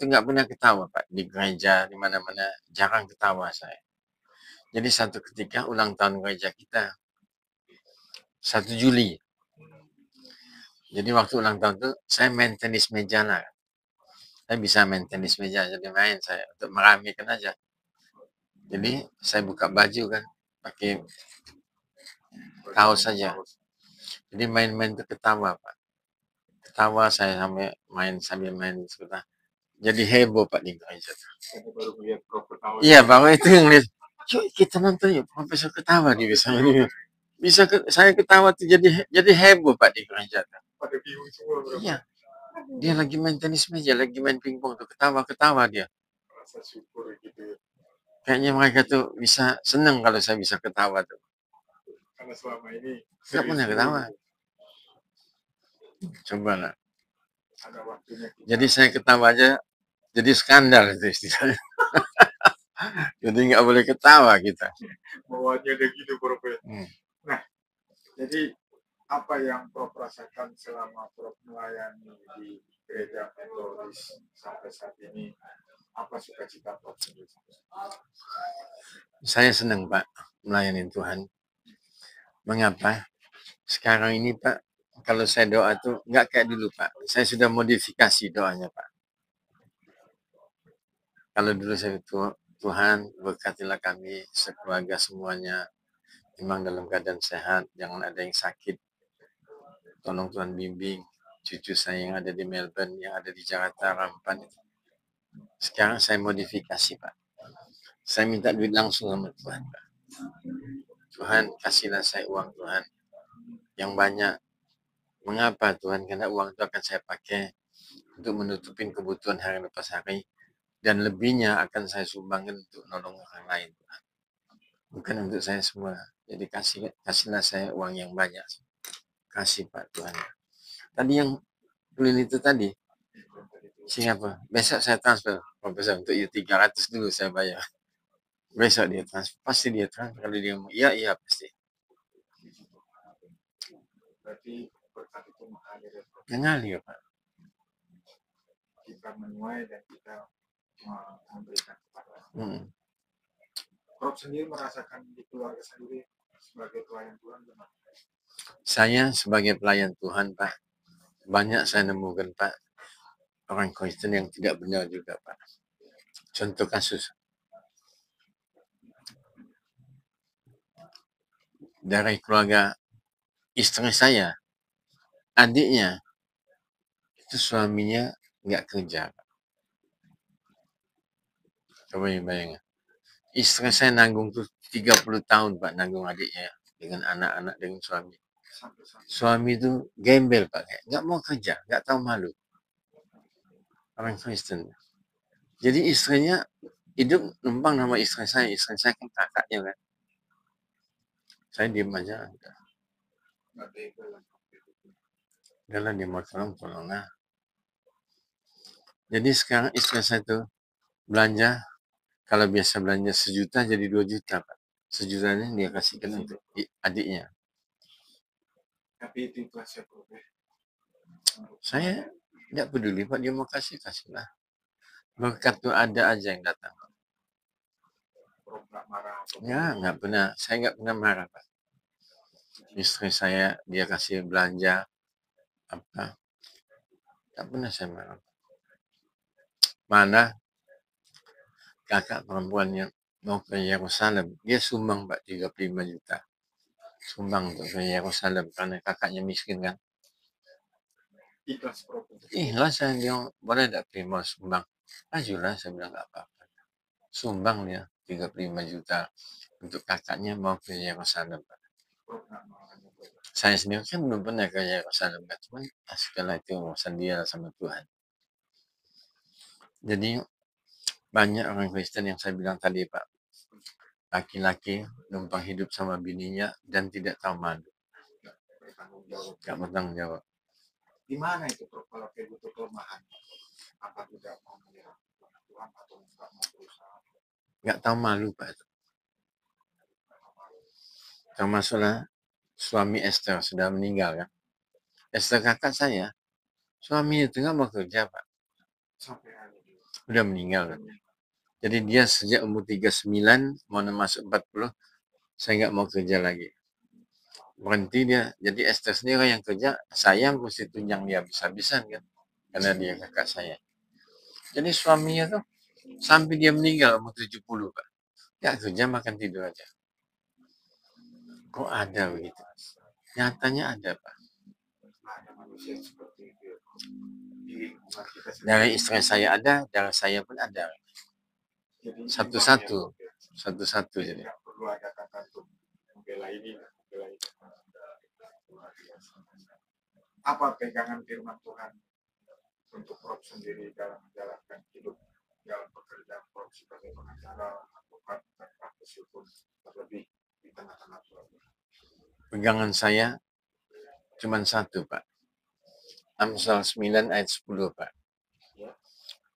itu nggak pernah ketawa Pak, di gereja, di mana-mana jarang ketawa saya. Jadi satu ketika ulang tahun gereja kita, 1 Juli. Jadi waktu ulang tahun itu saya main tenis meja lah. Saya bisa main tenis meja, jadi main saya untuk meramaikan aja. Jadi saya buka baju kan, pakai kaos saja. Jadi main-main itu ketawa Pak. Ketawa saya sambil main sebentar. Jadi heboh Pak di gereja. Iya, bahwa itu yang lihat. Yuk kita nonton yuk, Profesor ketawa di biasanya. Saya ketawa tuh jadi heboh Pak di gereja. Pada bingung semua. Iya. Dia lagi main tenis meja, lagi main pingpong tuh ketawa-ketawa dia. Rasa syukur gitu. Kayaknya mereka tuh bisa seneng kalau saya bisa ketawa tuh. Karena selama ini nggak pernah ketawa. Coba lah. Ada waktunya. Jadi saya ketawa aja, jadi skandal itu istilahnya. Jadi nggak boleh ketawa kita. Bawaannya udah gitu, Prof. Nah, jadi apa yang Prof rasakan selama Prof melayani di gereja Metodis sampai saat ini? Apa sukacita Prof? Saya senang Pak melayani Tuhan. Mengapa? Sekarang ini Pak, kalau saya doa tuh nggak kayak dulu Pak. Saya sudah modifikasi doanya Pak. Kalau dulu saya Tuhan berkatilah kami sekeluarga semuanya, memang dalam keadaan sehat, jangan ada yang sakit. Tolong Tuhan bimbing cucu saya yang ada di Melbourne, yang ada di Jakarta, Rampan. Sekarang saya modifikasi Pak. Saya minta duit langsung sama Tuhan Pak. Tuhan kasihlah saya uang Tuhan yang banyak. Mengapa Tuhan? Karena uang itu akan saya pakai untuk menutupin kebutuhan hari lepas hari. Dan lebihnya akan saya sumbangkan untuk nolong orang lain. Bukan untuk saya semua. Jadi kasihlah saya uang yang banyak. Kasih Pak Tuhan. Tadi yang ulin itu tadi. Siapa? Besok saya transfer. Profesor untuk 300 dulu saya bayar. Besok dia transfer. Pasti dia transfer. Kalau dia mau iya pasti. Berarti berkat itu mengalir. Mengalir Pak. Kita menuai dan kita memberikan kepada. Prof sendiri merasakan di keluarga sendiri sebagai pelayan Tuhan benar? Saya sebagai pelayan Tuhan Pak, banyak saya nemukan Pak orang Kristen yang tidak benar juga Pak. Contoh kasus dari keluarga istri saya, adiknya itu suaminya nggak kerja. Coba bayangin. Istri saya nanggung tuh 30 tahun Pak, nanggung adiknya dengan anak-anak, dengan suami. Suami itu gembel Pak, nggak mau kerja, nggak tahu malu. Orang Kristen. Jadi istrinya hidup numpang nama istri saya kan kakaknya kan. Saya diem aja. Udahlah dia mau tolong lah. Jadi sekarang istri saya tuh belanja, kalau biasa belanja 1 juta jadi 2 juta Pak. 1 jutanya dia kasihkan untuk adiknya. Tapi itu ikhlas ya Prof. Saya tidak peduli Pak, dia mau kasihlah. Berkat tuh ada aja yang datang. Prof nggak marah? Ya nggak pernah, saya nggak pernah marah Pak. Istri saya dia kasih belanja apa, nggak pernah saya marah. Mana kakak perempuan yang mau ke Yerusalem, dia sumbang Pak 35 juta. Sumbang untuk ke Yerusalem karena kakaknya miskin kan. Ikhlas Prof. Ikhlas saya bilang, boleh tidak mau sumbang? Ajulah, saya bilang nggak apa-apa. Sumbang dia 35 juta untuk kakaknya mau ke Yerusalem. Saya sendiri kan belum pernah ke Yerusalem, cuman segala itu urusan dia sama Tuhan. Jadi banyak orang Kristen yang saya bilang tadi Pak, laki-laki numpang hidup sama bininya dan tidak tahu malu. Gak bertanggung jawab. Di mana itu Prof kalau kayak gitu kelemahan? Apa tidak mau melihat Tuhan atau nggak mau berusaha? Gak tahu malu Pak. Termasuklah suami Esther sudah meninggal kan. Esther kakak saya, suaminya itu nggak mau kerja Pak. Udah meninggal. Jadi dia sejak umur 39 mau masuk 40, saya nggak mau kerja lagi. Berhenti dia. Jadi Esther sendiri yang kerja, saya mesti tunjang dia habis-habisan kan. Karena dia kakak saya. Jadi suaminya tuh sampai dia meninggal umur 70, Pak. Ya kerja makan tidur aja. Kok ada begitu? Nyatanya ada, Pak. Dari istri saya ada, dari saya pun ada. Satu-satu. Satu-satu jadi. Perlu ada kata untuk membela ini, membela itu. Apa pegangan firman Tuhan untuk Prof sendiri dalam menjalankan hidup dalam pekerjaan Prof sebagai pengacara, advokat, dan praktisi hukum, terlebih di tengah-tengah keluarga? Pegangan saya cuma satu, Pak. Amsal 9 ayat 10, Pak.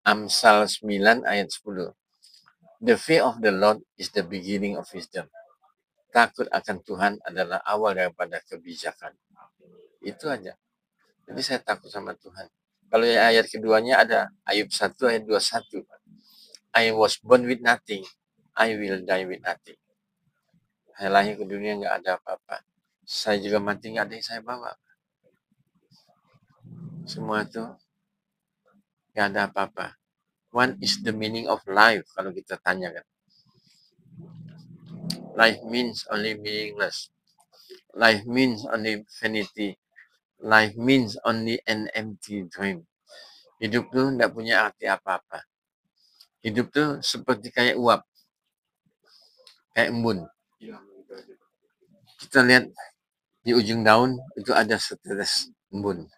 Amsal 9 ayat 10. The fear of the Lord is the beginning of wisdom. Takut akan Tuhan adalah awal daripada kebijakan. Itu aja. Jadi saya takut sama Tuhan. Kalau ayat keduanya ada Ayub 1 ayat 21. I was born with nothing. I will die with nothing. Saya lahir ke dunia nggak ada apa-apa. Saya juga mati nggak ada yang saya bawa. Semua itu nggak ada apa-apa. What is the meaning of life? Kalau kita tanyakan. Life means only meaningless. Life means only vanity. Life means only an empty dream. Hidup tuh nggak punya arti apa-apa. Hidup tuh seperti kayak uap. Kayak embun. Kita lihat di ujung daun itu ada setetes embun.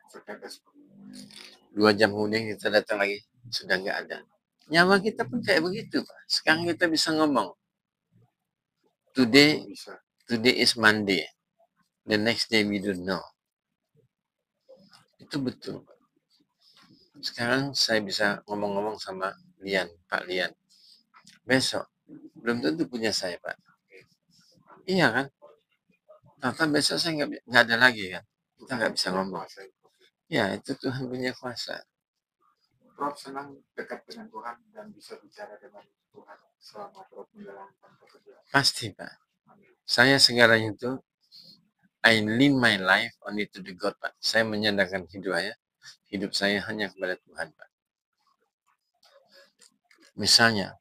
2 jam kemudian kita datang lagi, sudah nggak ada. Nyawa kita pun kayak begitu, Pak. Sekarang kita bisa ngomong. Today is Monday. The next day we don't know. Itu betul. Sekarang saya bisa ngomong-ngomong sama Lian, Pak Lian. Besok, belum tentu punya saya, Pak. Iya kan? Ternyata besok saya nggak ada lagi kan. Kita nggak bisa ngomong. Ya, itu Tuhan punya kuasa. Prof senang dekat dengan Tuhan dan bisa bicara dengan Tuhan selama Prof menjalankan pekerjaan. Pasti, Pak. Saya segalanya itu I lean my life only to the God, Pak. Saya menyandarkan hidup saya hanya kepada Tuhan, Pak. Misalnya,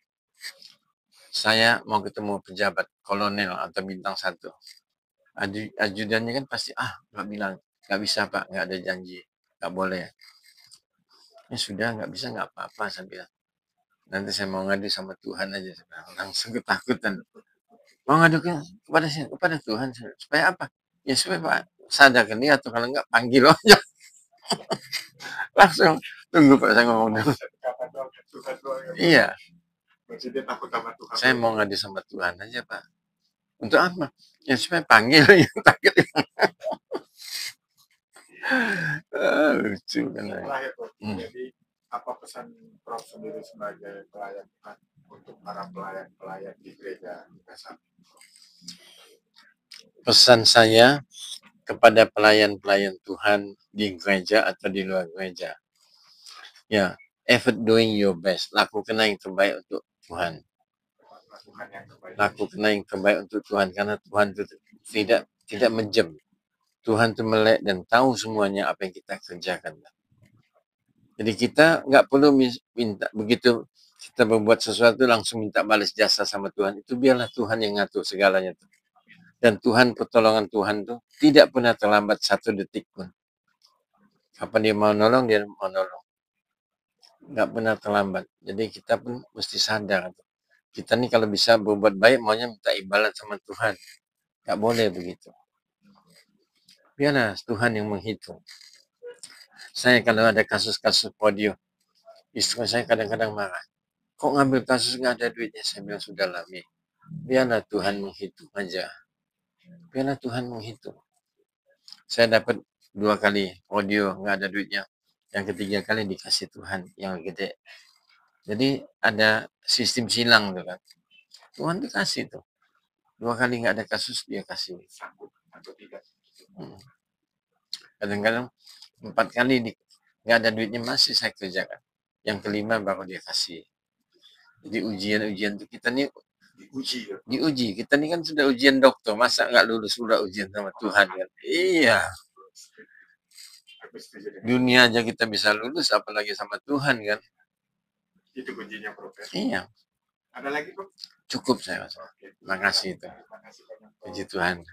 saya mau ketemu pejabat kolonel atau bintang 1. Ajudannya kan pasti, nggak bilang, nggak bisa, Pak, nggak ada janji, nggak boleh. Ya sudah, nggak bisa, nggak apa-apa, saya bilang. Nanti saya mau ngadu sama Tuhan aja, saya bilang. Langsung ketakutan. Mau ngadu kepada Tuhan, supaya apa? Ya supaya Pak sadarkan dia, atau kalau nggak panggil aja. Langsung tunggu Pak, saya ngomong dulu. Iya. Saya mau ngadu sama Tuhan aja, Pak. Untuk apa? Ya supaya panggil yang takut. Lucu kan. Jadi apa pesan Prof sendiri sebagai pelayan Tuhan untuk para pelayan-pelayan di gereja kita saat ini? Pesan saya kepada pelayan-pelayan Tuhan di gereja atau di luar gereja. Ya, effort doing your best. Lakukan yang terbaik untuk Tuhan. Lakukan yang terbaik untuk Tuhan, karena Tuhan itu tidak menjem. Tuhan itu melek dan tahu semuanya apa yang kita kerjakan. Jadi kita nggak perlu minta begitu kita berbuat sesuatu langsung minta balas jasa sama Tuhan. Itu biarlah Tuhan yang ngatur segalanya. Dan pertolongan Tuhan tuh tidak pernah terlambat 1 detik pun. Kapan dia mau nolong, dia mau nolong. Nggak pernah terlambat. Jadi kita pun mesti sadar. Kita nih kalau bisa berbuat baik, maunya minta imbalan sama Tuhan. Nggak boleh begitu. Biarlah Tuhan yang menghitung. Saya kalau ada kasus-kasus podio, istri saya kadang-kadang marah. Kok ngambil kasus nggak ada duitnya? Saya bilang, sudah lah, Mi. Biarlah Tuhan menghitung aja. Biarlah Tuhan menghitung. Saya dapat 2 kali audio nggak ada duitnya. Yang ketiga kali dikasih Tuhan yang gede. Jadi ada sistem silang tuh kan. Tuhan dikasih tuh. 2 kali nggak ada kasus, dia kasih. Kadang-kadang 4 kali nggak ada duitnya masih saya kerjakan. Yang kelima baru dia kasih. Jadi ujian-ujian itu kita nih diuji. Kita nih kan sudah ujian dokter, masa nggak lulus sudah ujian sama Tuhan kan? Iya. Dunia aja kita bisa lulus, apalagi sama Tuhan kan? Itu kuncinya, Prof. Iya. Ada lagi, Prof? Cukup saya rasa. Terima kasih itu. Puji Tuhan.